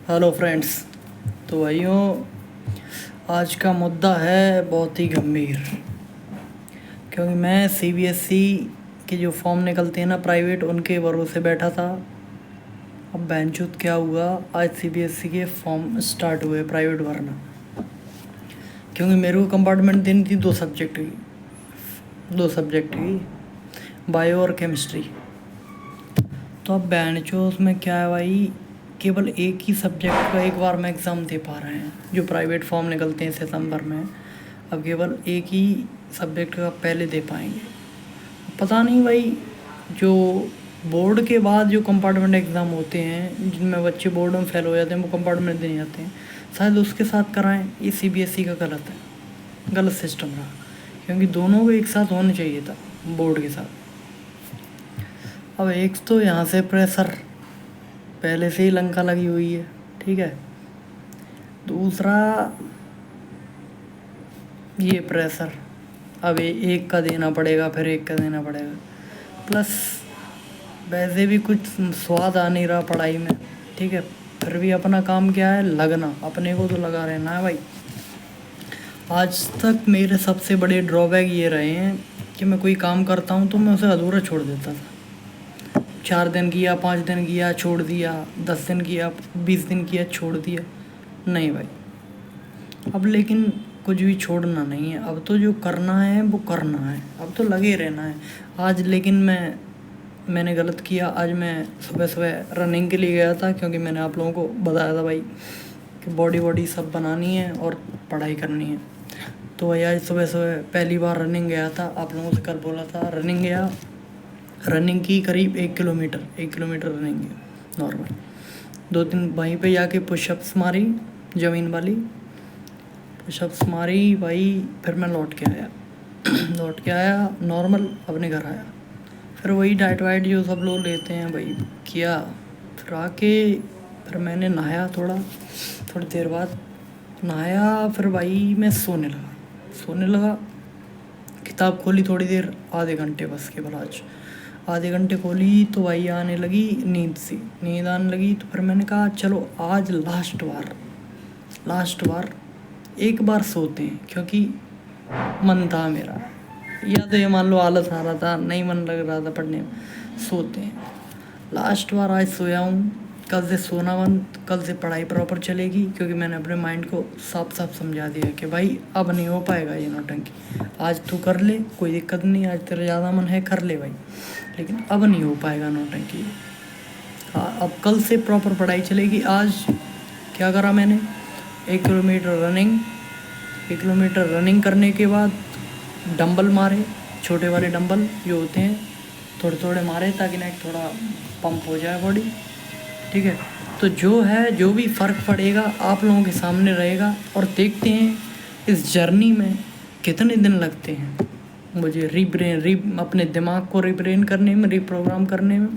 Hello friends. तो भाइयों, आज का मुद्दा है बहुत ही गंभीर, क्योंकि मैं सीबीएसई के जो फॉर्म निकलते हैं ना प्राइवेट, उनके भरोसे बैठा था। अब बेंचूत क्या हुआ, आज सीबीएसई के फॉर्म स्टार्ट हुए प्राइवेट भरना, क्योंकि मेरे को कंपार्टमेंट देनी थी दो सब्जेक्ट की, बायो और केमिस्ट्री। तो अब बेंचो उसमें क्या है भाई, केवल एक ही सब्जेक्ट का एक बार में एग्ज़ाम दे पा रहे हैं जो प्राइवेट फॉर्म निकलते हैं सितंबर में। अब केवल एक ही सब्जेक्ट का पहले दे पाएंगे। पता नहीं भाई, जो बोर्ड के बाद जो कंपार्टमेंट एग्ज़ाम होते हैं जिनमें बच्चे बोर्ड में फेल हो जाते हैं, वो कंपार्टमेंट देने जाते हैं, शायद उसके साथ कराएं। ये सीबीएसई का गलत सिस्टम रहा, क्योंकि दोनों को एक साथ होना चाहिए था बोर्ड के साथ। अब एक तो यहाँ से प्रेशर पहले से ही लंका लगी हुई है, ठीक है। दूसरा ये प्रेशर, अब एक का देना पड़ेगा, फिर एक का देना पड़ेगा, प्लस वैसे भी कुछ स्वाद आ नहीं रहा पढ़ाई में, ठीक है। फिर भी अपना काम क्या है, लगना, अपने को तो लगा रहना है भाई। आज तक मेरे सबसे बड़े ड्रॉबैक ये रहे हैं कि मैं कोई काम करता हूँ तो मैं उसे अधूरा छोड़ देता था। 4 दिन किया, 5 दिन किया, छोड़ दिया, 10 दिन किया, 20 दिन किया, छोड़ दिया। नहीं भाई, अब लेकिन कुछ भी छोड़ना नहीं है। अब तो जो करना है वो करना है, अब तो लगे रहना है। आज लेकिन मैंने गलत किया। आज मैं सुबह सुबह रनिंग के लिए गया था, क्योंकि मैंने आप लोगों को बताया था भाई कि बॉडी सब बनानी है और पढ़ाई करनी है। तो भाई आज सुबह सुबह पहली बार रनिंग गया था। आप लोगों से कल बोला था, रनिंग गया, रनिंग की करीब 1 किलोमीटर रनिंग की नॉर्मल। 2-3 वहीं पे जाके पुशअप्स मारी, ज़मीन वाली पुशअप्स मारी भाई। फिर मैं लौट के आया नॉर्मल, अपने घर आया। फिर वही डाइट वाइट जो सब लोग लेते हैं भाई किया। फिर आके फिर मैंने नहाया, थोड़ी देर बाद नहाया। फिर भाई मैं सोने लगा। किताब खोली थोड़ी देर, आधे घंटे बस केवल आज आधे घंटे खोली, तो भाई आने लगी नींद आने लगी। तो फिर मैंने कहा चलो आज लास्ट बार एक बार सोते हैं, क्योंकि मन था मेरा, या तो ये मान लो आलस आ रहा था, नहीं मन लग रहा था पढ़ने में, सोते हैं। लास्ट बार आज सोया हूँ, कल से सोना बंद, कल से पढ़ाई प्रॉपर चलेगी, क्योंकि मैंने अपने माइंड को साफ समझा दिया कि भाई अब नहीं हो पाएगा ये नौटंकी। आज तू कर ले, कोई दिक्कत नहीं, आज तेरा ज़्यादा मन है कर ले भाई, लेकिन अब नहीं हो पाएगा नौटंकी। हाँ, अब कल से प्रॉपर पढ़ाई चलेगी। आज क्या करा मैंने, 1 किलोमीटर रनिंग करने के बाद डंबल मारे, छोटे वाले डंबल जो होते हैं, थोड़े मारे, ताकि ना थोड़ा पंप हो जाए बॉडी, ठीक है। तो जो भी फ़र्क पड़ेगा आप लोगों के सामने रहेगा, और देखते हैं इस जर्नी में कितने दिन लगते हैं मुझे अपने दिमाग को रिब्रेन करने में, रिप्रोग्राम करने में,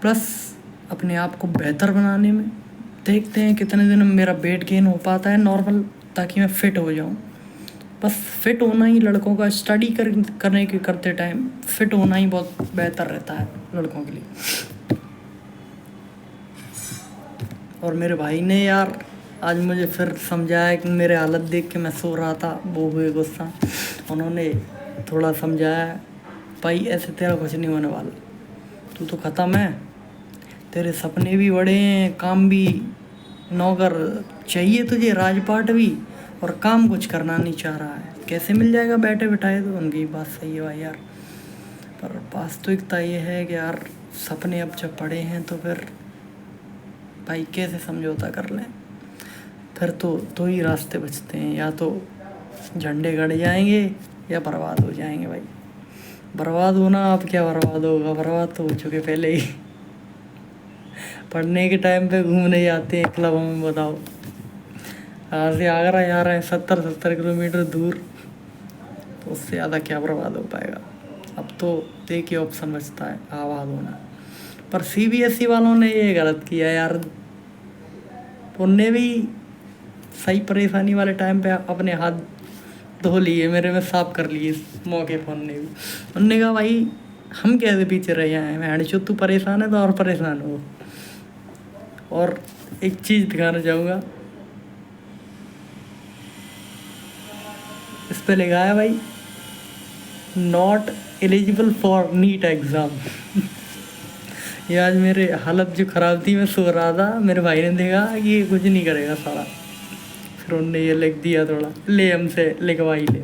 प्लस अपने आप को बेहतर बनाने में। देखते हैं कितने दिन में मेरा वेट गेन हो पाता है नॉर्मल, ताकि मैं फ़िट हो जाऊं। बस फिट होना ही लड़कों का, स्टडी करते टाइम फिट होना ही बहुत बेहतर रहता है लड़कों के लिए। और मेरे भाई ने यार आज मुझे फिर समझाया कि मेरे हालत देख के मैं सो रहा था, वो हुए गुस्सा, उन्होंने थोड़ा समझाया, भाई ऐसे तेरा कुछ नहीं होने वाला, तू तो ख़त्म है, तेरे सपने भी बड़े हैं, काम भी, नौकर चाहिए तुझे, राजपाट भी, और काम कुछ करना नहीं चाह रहा है, कैसे मिल जाएगा बैठे बिठाए। तो उनकी बात सही है भाई यार, पर वास्तविकता ये है कि यार सपने अब जब पड़े हैं तो फिर भाई कैसे समझौता कर लें। फिर तो 2 ही रास्ते बचते हैं, या तो झंडे गड़ जाएंगे या बर्बाद हो जाएंगे भाई। बर्बाद होना, अब क्या बर्बाद होगा, बर्बाद तो हो चुके पहले ही। पढ़ने के टाइम पे घूमने जाते हैं क्लबों में, बताओ, यहाँ से आगरा जा रहे हैं 70 किलोमीटर दूर, तो उससे ज़्यादा क्या बर्बाद हो पाएगा। अब तो एक ही ऑप्शन बचता है, आबाद होना। पर सीबीएसई वालों ने ये गलत किया यार, उनने भी सही परेशानी वाले टाइम पे अपने हाथ धो लिए, मेरे में साफ कर लिए इस मौके पर। उनने कहा भाई हम कैसे पीछे रह जाए, मैं तू परेशान है तो और परेशान हो। और एक चीज़ दिखाना चाहूँगा, इस पे लिखा है भाई not eligible for NEET exam. ये आज मेरे हालत जो ख़राब थी, मैं सो रहा था, मेरे भाई ने देखा कि ये कुछ नहीं करेगा साला, फिर उन्होंने ये लिख दिया, थोड़ा ले हमसे लिखवाई ले।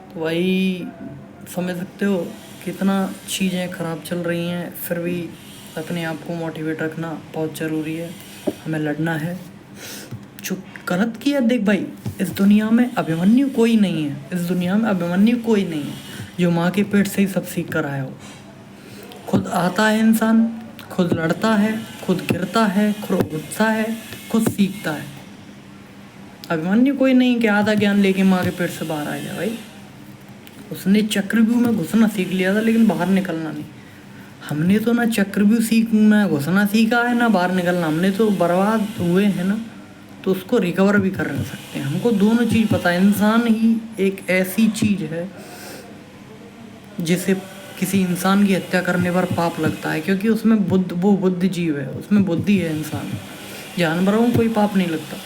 तो भाई समझ सकते हो कितना चीज़ें ख़राब चल रही हैं, फिर भी अपने आप को मोटिवेट रखना बहुत ज़रूरी है, हमें लड़ना है। जो गलत किया, देख भाई, इस दुनिया में अभिमन्यु कोई नहीं है, इस दुनिया में अभिमन्यु कोई नहीं है जो माँ के पेट से ही सब सीख कर आया हो। खुद आता है इंसान, खुद लड़ता है, खुद गिरता है, खुद उठता है, खुद सीखता है। अभिमन्यु कोई नहीं कि आधा ज्ञान लेके माँ के पेट से बाहर आ जाए भाई। उसने चक्रव्यूह में घुसना सीख लिया था, लेकिन बाहर निकलना नहीं। हमने तो ना चक्रव्यूह सीखना घुसना सीखा है, ना बाहर निकलना। हमने तो बर्बाद हुए हैं ना, तो उसको रिकवर भी कर सकते हैं। हमको दोनों चीज़ पता है। इंसान ही एक ऐसी चीज़ है जिसे किसी इंसान की हत्या करने पर पाप लगता है, क्योंकि उसमें वो बुद्धि जीव है, उसमें बुद्धि है इंसान। जानवरों को कोई पाप नहीं लगता।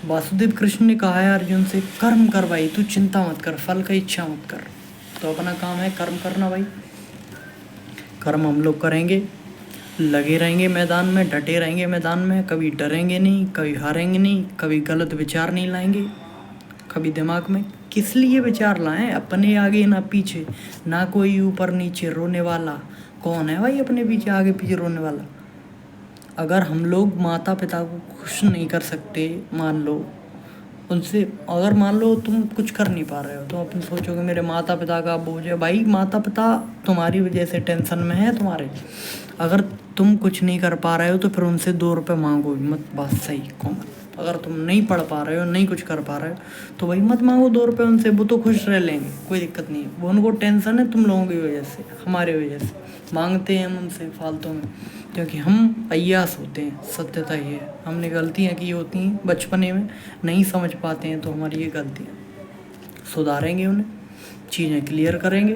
वासुदेव कृष्ण ने कहा है अर्जुन से, कर्म कर भाई, तू चिंता मत कर, फल का इच्छा मत कर। तो अपना काम है कर्म करना भाई। कर्म हम लोग करेंगे, लगे रहेंगे मैदान में, डटे रहेंगे मैदान में, कभी डरेंगे नहीं, कभी हारेंगे नहीं, कभी गलत विचार नहीं लाएंगे, कभी दिमाग में किस लिए विचार लाएं, अपने आगे ना पीछे, ना कोई ऊपर नीचे रोने वाला। कौन है भाई अपने पीछे आगे पीछे रोने वाला? अगर हम लोग माता पिता को खुश नहीं कर सकते, मान लो उनसे, अगर मान लो तुम कुछ कर नहीं पा रहे हो, तो अपन सोचोगे मेरे माता पिता का बोझ है। भाई माता पिता तुम्हारी वजह से टेंशन में है तुम्हारे। अगर तुम कुछ नहीं कर पा रहे हो तो फिर उनसे 2 रुपये मांगो मत, बात सही कॉमन। अगर तुम नहीं पढ़ पा रहे हो, नहीं कुछ कर पा रहे हो, तो भाई मत मांगो 2 रुपये उनसे, वो तो खुश रह लेंगे, कोई दिक्कत नहीं है। वो उनको टेंशन है तुम लोगों की वजह से, हमारे वजह से मांगते हैं हम उनसे फालतू में, क्योंकि हम अय्यास होते हैं। सत्यता ये है, हमने गलतियाँ की होती हैं बचपने में, नहीं समझ पाते हैं, तो हमारी ये गलतियाँ सुधारेंगे, उन्हें चीज़ें क्लियर करेंगे,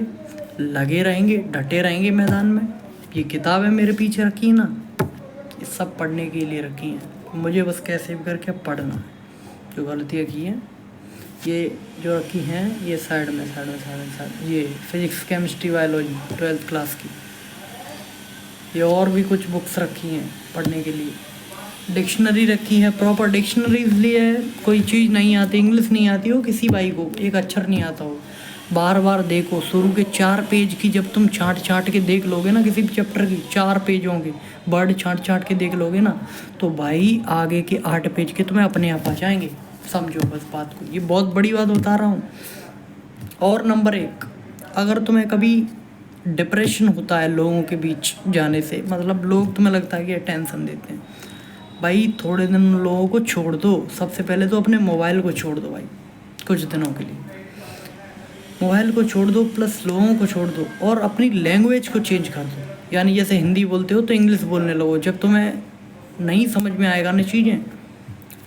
लगे रहेंगे, डटे रहेंगे मैदान में। ये किताबें मेरे पीछे रखी है ना, ये सब पढ़ने के लिए रखी हैं, मुझे बस कैसे भी करके पढ़ना है। जो गलतियाँ की हैं ये जो रखी हैं, ये साइड में ये physics chemistry biology 12th class की, ये और भी कुछ बुक्स रखी हैं पढ़ने के लिए। डिक्शनरी रखी है, प्रॉपर डिक्शनरी इसलिए है, कोई चीज़ नहीं आती, इंग्लिश नहीं आती हो किसी भाई को, एक अक्षर नहीं आता हो, बार बार देखो। शुरू के 4 पेज की जब तुम छाँट के देख लोगे ना, किसी भी चैप्टर की 4 पेजों के वर्ड छाँट के देख लोगे ना, तो भाई आगे के 8 पेज के तुम्हें अपने आप आ जाएंगे। समझो बस बात को, ये बहुत बड़ी बात बता रहा हूँ। और नंबर 1, अगर तुम्हें कभी डिप्रेशन होता है लोगों के बीच जाने से, मतलब लोग तुम्हें लगता है कि टेंशन देते हैं, भाई थोड़े दिन लोगों को छोड़ दो। सबसे पहले तो अपने मोबाइल को छोड़ दो भाई, कुछ दिनों के लिए मोबाइल को छोड़ दो, प्लस लोगों को छोड़ दो, और अपनी लैंग्वेज को चेंज कर दो। यानी जैसे हिंदी बोलते हो तो इंग्लिश बोलने लगो। जब तुम्हें नहीं समझ में आएगा ना चीज़ें,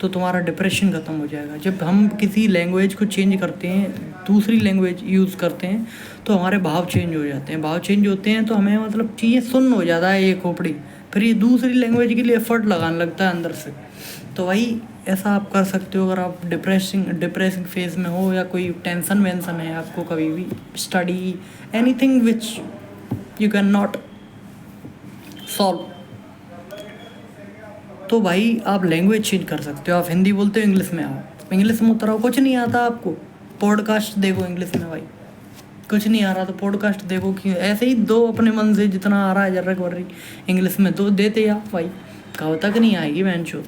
तो तुम्हारा डिप्रेशन ख़त्म हो जाएगा। जब हम किसी लैंग्वेज को चेंज करते हैं, दूसरी लैंग्वेज यूज़ करते हैं, तो हमारे भाव चेंज हो जाते हैं। भाव चेंज होते हैं तो हमें मतलब चीज़ें सुन्न हो जाता है ये खोपड़ी, फिर ये दूसरी लैंग्वेज के लिए एफर्ट लगाने लगता है अंदर से। तो वही ऐसा आप कर सकते हो अगर आप डिप्रेसिंग फेज में हो, या कोई टेंशन वेंसन है आपको कभी भी, study anything which you can not solve, तो भाई आप लैंग्वेज चेंज कर सकते हो। आप हिंदी बोलते हो, इंग्लिश में आओ, इंग्लिश में उतराओ। कुछ नहीं आता आपको, पॉडकास्ट देखो इंग्लिश में भाई। कुछ नहीं आ रहा तो पॉडकास्ट देखो, कि ऐसे ही दो अपने मन से जितना आ रहा है जर्रक वर्री इंग्लिश में तो देते आप भाई। कब तक नहीं आएगी बेंचो,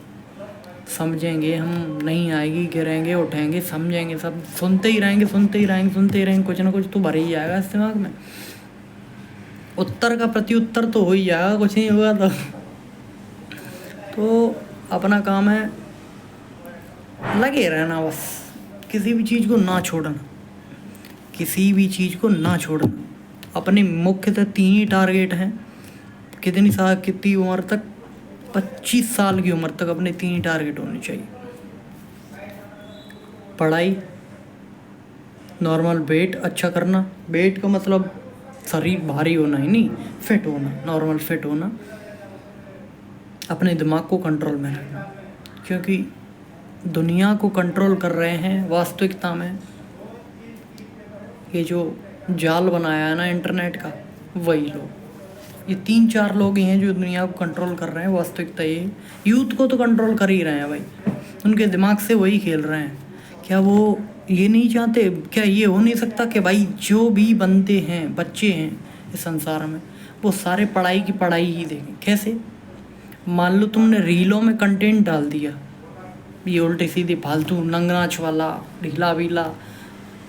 समझेंगे हम, नहीं आएगी, गिरेंगे उठेंगे, समझेंगे, सब सुनते ही रहेंगे, कुछ ना कुछ तो भर ही जाएगा इस दिमाग में। उत्तर का प्रत्युत्तर तो हो ही जाएगा, कुछ नहीं होगा तो अपना काम है लगे रहना बस, किसी भी चीज़ को ना छोड़ना, अपने मुख्यतः 3 ही टारगेट हैं। कितनी उम्र तक? 25 साल की उम्र तक अपने 3 ही टारगेट होने चाहिए। पढ़ाई, नॉर्मल वेट अच्छा करना, वेट का मतलब शरीर भारी होना ही नहीं, फिट होना, नॉर्मल फिट होना, अपने दिमाग को कंट्रोल में रखना, क्योंकि दुनिया को कंट्रोल कर रहे हैं वास्तविकता में ये जो जाल बनाया है ना इंटरनेट का, वही लोग। ये 3-4 लोग ही हैं जो दुनिया को कंट्रोल कर रहे हैं वास्तविकता। ये यूथ को तो कंट्रोल कर ही रहे हैं भाई, उनके दिमाग से वही खेल रहे हैं। क्या वो ये नहीं चाहते, क्या ये हो नहीं सकता कि भाई जो भी बनते हैं बच्चे हैं इस संसार में, वो सारे पढ़ाई की पढ़ाई ही देखें? कैसे? मान लो तुमने रीलों में कंटेंट डाल दिया, ये उल्टी सीधी फालतू नंगनाच वाला ढीला वीला,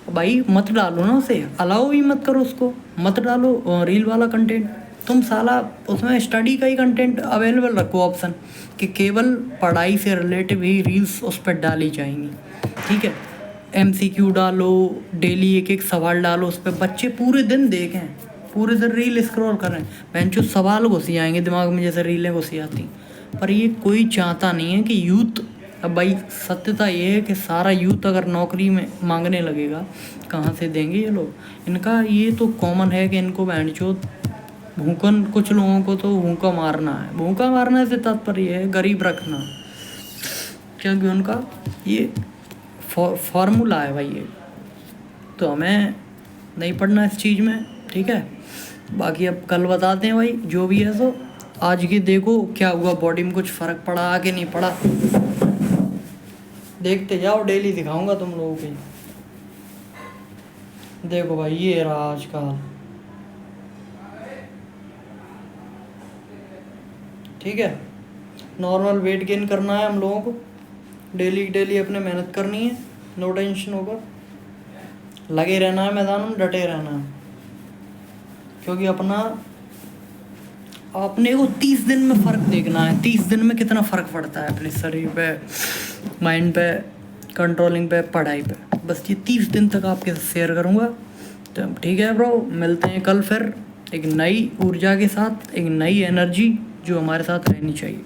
भाई मत डालो ना उसे, अलाउ भी मत करो उसको, मत डालो रील वाला कंटेंट। तुम साला उसमें स्टडी का ही कंटेंट अवेलेबल रखो ऑप्शन, कि केवल पढ़ाई से रिलेटिव ही रील्स उस पर डाली जाएंगी, ठीक है। MCQ डालो, डेली एक एक सवाल डालो उस पर, बच्चे पूरे दिन देखें, पूरे दिन रील स्क्रॉल कर रहे हैं, बेंचो सवाल घुसी आएंगे दिमाग में जैसे रीलें घुसी आती। पर ये कोई चाहता नहीं है कि यूथ, अब भाई सत्यता ये है कि सारा यूथ अगर नौकरी में मांगने लगेगा, कहाँ से देंगे ये लोग? इनका ये तो कॉमन है कि इनको बेंचो भूखन, कुछ लोगों को तो भूखा मारना है। भूखा मारने से तात्पर्य है गरीब रखना, क्योंकि उनका ये फॉर्मूला है भाई ये। तो हमें नहीं पढ़ना इस चीज़ में, ठीक है। बाकी अब कल बताते हैं भाई, जो भी है सो आज की देखो क्या हुआ, बॉडी में कुछ फ़र्क पड़ा आगे नहीं पड़ा, देखते जाओ, डेली दिखाऊंगा तुम लोगों को। देखो भाई ये रहा आज का हाल, ठीक है। नॉर्मल वेट गेन करना है हम लोगों को, डेली डेली अपने मेहनत करनी है, नो टेंशन होगा, लगे रहना है मैदान में, डटे रहना है, क्योंकि अपने को 30 दिन में फ़र्क देखना है। 30 दिन में कितना फ़र्क पड़ता है अपने शरीर पे, माइंड पे, कंट्रोलिंग पे, पढ़ाई पे, बस ये 30 दिन तक आपके साथ शेयर करूँगा। तो ठीक है ब्रो, मिलते हैं कल फिर एक नई ऊर्जा के साथ, एक नई एनर्जी जो हमारे साथ रहनी चाहिए,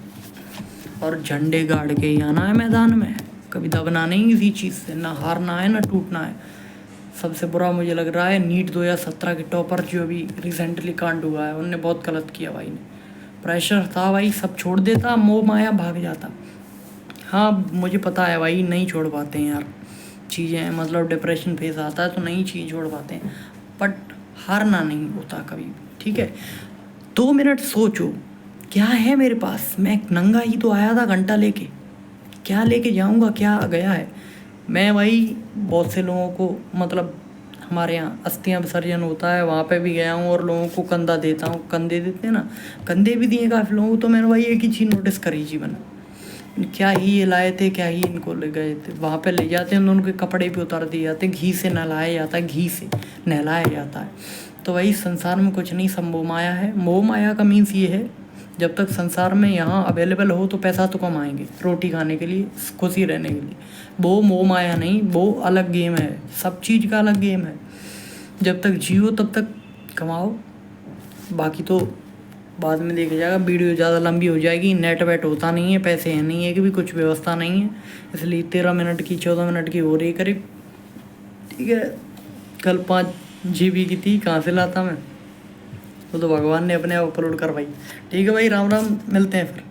और झंडे गाड़ के ही आना है मैदान में, कभी दबना नहीं किसी चीज़ से, ना हारना है ना टूटना है। सबसे बुरा मुझे लग रहा है नीट 2017 के टॉपर जो अभी रिसेंटली कांड हुआ है, उनने बहुत गलत किया भाई ने। प्रेशर था भाई, सब छोड़ देता, मोह माया भाग जाता। हाँ मुझे पता है भाई, नहीं छोड़ पाते हैं यार चीज़ें, मतलब डिप्रेशन फेस आता है तो नहीं चीज़ छोड़ पाते हैं, बट हारना नहीं होता कभी भी, ठीक है। 2 मिनट सोचो, क्या है मेरे पास, मैं नंगा ही तो आया था घंटा लेके, क्या लेके जाऊँगा, क्या गया है। मैं भाई बहुत से लोगों को, मतलब हमारे यहाँ अस्थियाँ विसर्जन होता है, वहाँ पे भी गया हूँ और लोगों को कंधा देता हूँ, कंधे देते हैं ना, कंधे भी दिए काफ़ी लोगों को। तो मैंने भाई एक ही चीज़ नोटिस करी जीवन, क्या ही ये लाए थे, क्या ही इनको ले गए थे, वहाँ पे ले जाते हैं तो उनके कपड़े भी उतार दिए जाते हैं, घी से नहलाया जाता है, घी से नहलाया जाता है। तो भाई संसार में कुछ नहीं, सब मोह माया है। मोह माया का मीन्स ये है, जब तक संसार में यहाँ अवेलेबल हो तो पैसा तो कमाएंगे रोटी खाने के लिए, खुशी रहने के लिए। वो मोह माया नहीं, वो अलग गेम है, सब चीज़ का अलग गेम है। जब तक जियो तब तक कमाओ, बाकी तो बाद में देखा जाएगा। वीडियो ज़्यादा लंबी हो जाएगी, नेट वेट होता नहीं है, पैसे हैं नहीं है कि भी कुछ व्यवस्था नहीं है, इसलिए 13 मिनट की 14 मिनट की हो रही करीब, ठीक है। कल 5 GB की थी, कहाँ से लाता मैं, वो तो भगवान ने अपने आप अपलोड करवाई। ठीक है भाई, राम राम, मिलते हैं फिर।